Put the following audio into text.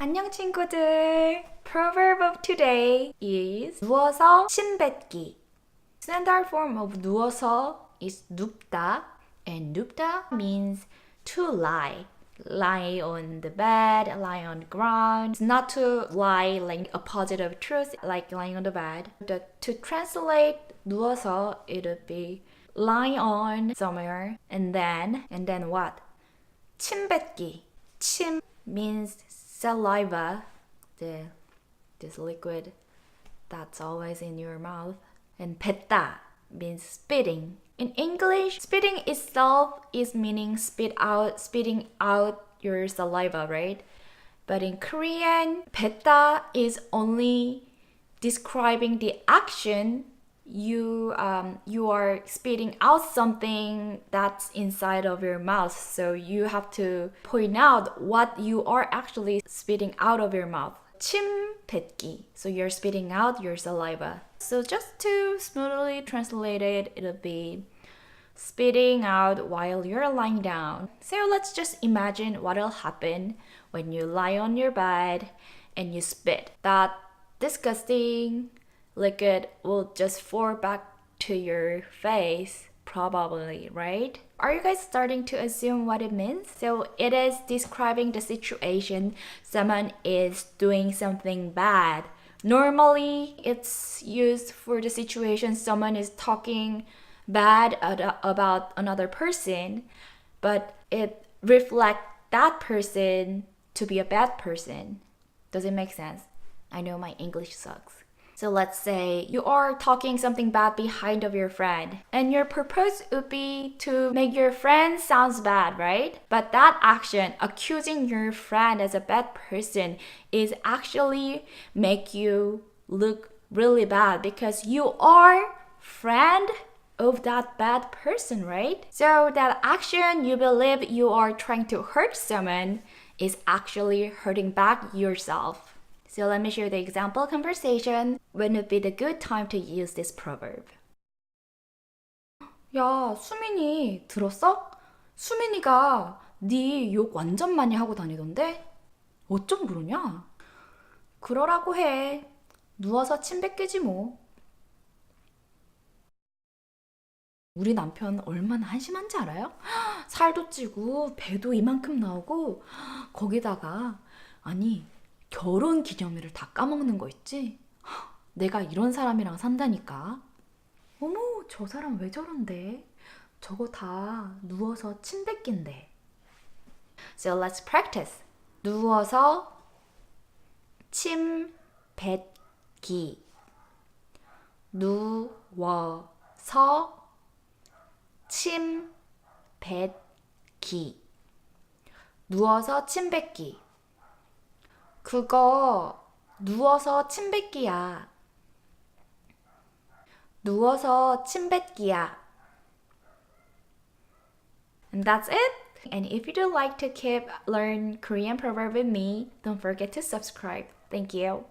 안녕 친구들! Proverb of today is 누워서 침 뱉기. Standard form of 누워서 is 눕다 and 눕다 means to lie. Lie on the bed, lie on the ground. It's not to lie like opposite of truth, like lying on the bed. To translate 누워서, it would be lying on somewhere and then what? 침 뱉기. 침 means saliva, this liquid that's always in your mouth. And 뱉다 means spitting. In English, spitting itself is meaning spitting out your saliva, right? But in Korean, 뱉다 is only describing the action you are spitting out something that's inside of your mouth. So you have to point out what you are actually spitting out of your mouth. 침 뱉기. So you're spitting out your saliva. So just to smoothly translate it, it'll be spitting out while you're lying down. So let's just imagine what'll happen when you lie on your bed and you spit. That disgusting liquid will just fall back to your face, probably, right? Are you guys starting to assume what it means? So it is describing the situation someone is doing something bad. Normally, it's used for the situation someone is talking bad about another person, but it reflects that person to be a bad person. Does it make sense? I know my English sucks. So let's say you are talking something bad behind of your friend and your purpose would be to make your friend sounds bad, right? But that action, accusing your friend as a bad person, is actually make you look really bad because you are friend of that bad person, right? So that action you believe you are trying to hurt someone is actually hurting back yourself. So let me share the example conversation. When would be the good time to use this proverb? 야, 수민이 들었어? 수민이가 네 욕 완전 많이 하고 다니던데? 어쩜 그러냐? 그러라고 해. 누워서 침 뱉기지 뭐. 우리 남편 얼마나 한심한지 알아요? 살도 찌고 배도 이만큼 나오고 거기다가 아니 결혼 기념일을 다 까먹는 거 있지? 내가 이런 사람이랑 산다니까. 어머, 저 사람 왜 저런데? 저거 다 누워서 침 뱉긴데. So let's practice. 누워서 침 뱉기. 누워서 침 뱉기. 누워서 침 뱉기. 그거 누워서 침 뱉기야. 누워서 침 뱉기야. And that's it. And if you would like to keep learn Korean proverb with me, don't forget to subscribe. Thank you.